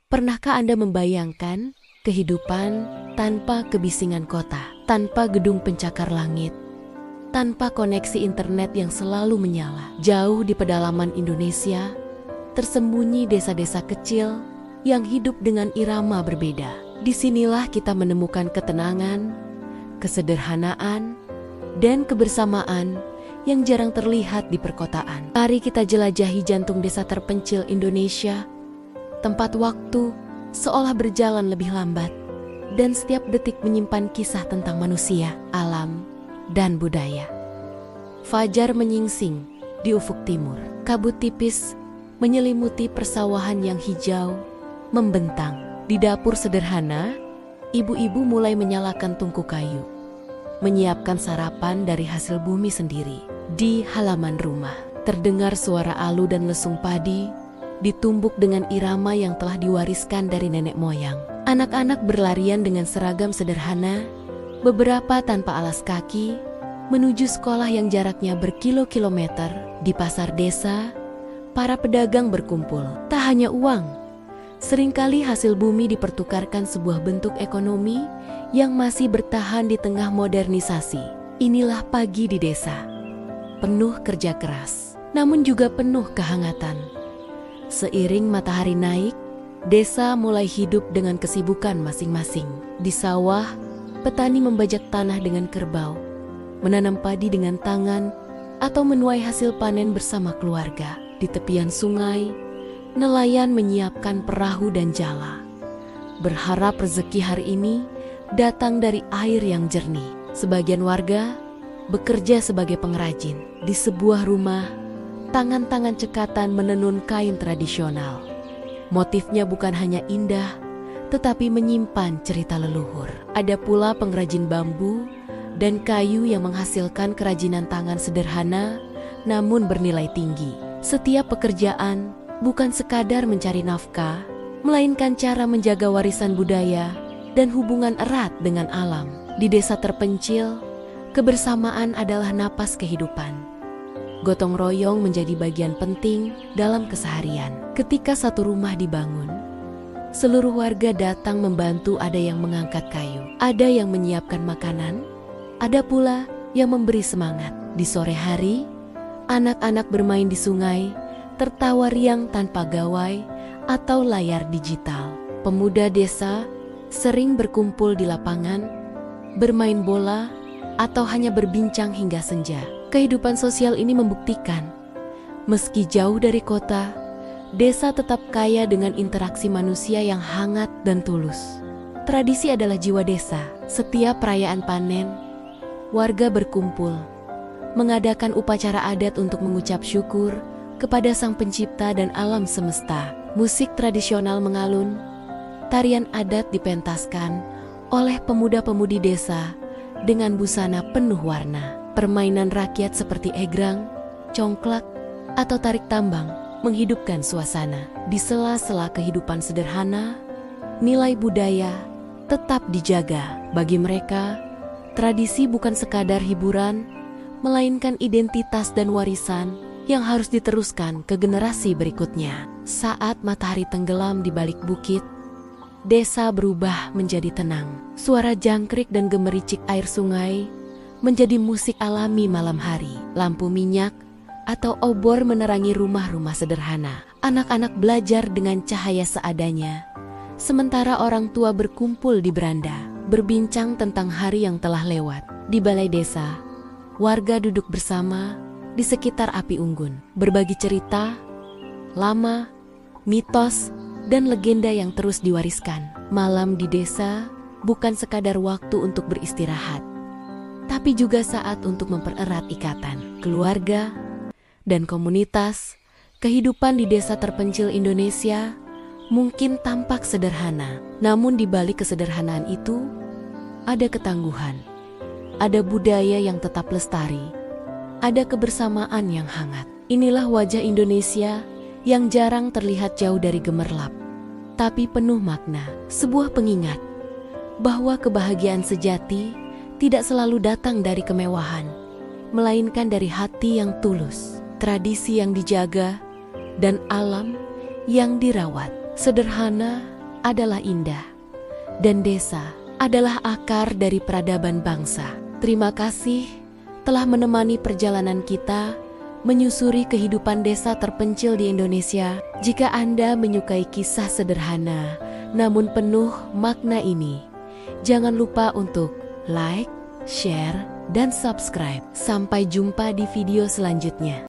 Pernahkah Anda membayangkan kehidupan tanpa kebisingan kota, tanpa gedung pencakar langit, tanpa koneksi internet yang selalu menyala? Jauh di pedalaman Indonesia, tersembunyi desa-desa kecil yang hidup dengan irama berbeda. Disinilah kita menemukan ketenangan, kesederhanaan, dan kebersamaan yang jarang terlihat di perkotaan. Mari kita jelajahi jantung desa terpencil Indonesia, tempat waktu seolah berjalan lebih lambat, dan setiap detik menyimpan kisah tentang manusia, alam, dan budaya. Fajar menyingsing di ufuk timur. Kabut tipis menyelimuti persawahan yang hijau, membentang. Di dapur sederhana, ibu-ibu mulai menyalakan tungku kayu, menyiapkan sarapan dari hasil bumi sendiri. Di halaman rumah, terdengar suara alu dan lesung padi, ditumbuk dengan irama yang telah diwariskan dari nenek moyang. Anak-anak berlarian dengan seragam sederhana, beberapa tanpa alas kaki, menuju sekolah yang jaraknya berkilo-kilometer. Di pasar desa, para pedagang berkumpul. Tak hanya uang, seringkali hasil bumi dipertukarkan sebuah bentuk ekonomi yang masih bertahan di tengah modernisasi. Inilah pagi di desa, penuh kerja keras, namun juga penuh kehangatan. Seiring matahari naik, desa mulai hidup dengan kesibukan masing-masing. Di sawah, petani membajak tanah dengan kerbau, menanam padi dengan tangan, atau menuai hasil panen bersama keluarga. Di tepian sungai, nelayan menyiapkan perahu dan jala, berharap rezeki hari ini datang dari air yang jernih. Sebagian warga bekerja sebagai pengrajin. Di sebuah rumah, tangan-tangan cekatan menenun kain tradisional. Motifnya bukan hanya indah, tetapi menyimpan cerita leluhur. Ada pula pengrajin bambu dan kayu yang menghasilkan kerajinan tangan sederhana namun bernilai tinggi. Setiap pekerjaan bukan sekadar mencari nafkah, melainkan cara menjaga warisan budaya dan hubungan erat dengan alam. Di desa terpencil, kebersamaan adalah napas kehidupan. Gotong royong menjadi bagian penting dalam keseharian. Ketika satu rumah dibangun, seluruh warga datang membantu. Ada yang mengangkat kayu, ada yang menyiapkan makanan, ada pula yang memberi semangat. Di sore hari, anak-anak bermain di sungai, tertawa riang tanpa gawai atau layar digital. Pemuda desa sering berkumpul di lapangan, bermain bola, atau hanya berbincang hingga senja. Kehidupan sosial ini membuktikan, meski jauh dari kota, desa tetap kaya dengan interaksi manusia yang hangat dan tulus. Tradisi adalah jiwa desa. Setiap perayaan panen, warga berkumpul, mengadakan upacara adat untuk mengucap syukur kepada Sang Pencipta dan alam semesta. Musik tradisional mengalun, tarian adat dipentaskan oleh pemuda-pemudi desa dengan busana penuh warna. Permainan rakyat seperti egrang, congklak, atau tarik tambang menghidupkan suasana. Di sela-sela kehidupan sederhana, nilai budaya tetap dijaga. Bagi mereka, tradisi bukan sekadar hiburan, melainkan identitas dan warisan yang harus diteruskan ke generasi berikutnya. Saat matahari tenggelam di balik bukit, desa berubah menjadi tenang. Suara jangkrik dan gemericik air sungai menjadi musik alami malam hari. Lampu minyak atau obor menerangi rumah-rumah sederhana. Anak-anak belajar dengan cahaya seadanya, sementara orang tua berkumpul di beranda, berbincang tentang hari yang telah lewat. Di balai desa, warga duduk bersama di sekitar api unggun, berbagi cerita lama, mitos, dan legenda yang terus diwariskan. Malam di desa bukan sekadar waktu untuk beristirahat, tapi juga saat untuk mempererat ikatan keluarga dan komunitas. Kehidupan di desa terpencil Indonesia mungkin tampak sederhana, namun di balik kesederhanaan itu ada ketangguhan, ada budaya yang tetap lestari, ada kebersamaan yang hangat. Inilah wajah Indonesia yang jarang terlihat jauh dari gemerlap, tapi penuh makna. Sebuah pengingat bahwa kebahagiaan sejati tidak selalu datang dari kemewahan, melainkan dari hati yang tulus, tradisi yang dijaga, dan alam yang dirawat. Sederhana adalah indah, dan desa adalah akar dari peradaban bangsa. Terima kasih telah menemani perjalanan kita menyusuri kehidupan desa terpencil di Indonesia. Jika Anda menyukai kisah sederhana namun penuh makna ini, jangan lupa untuk like, share, dan subscribe. Sampai jumpa di video selanjutnya.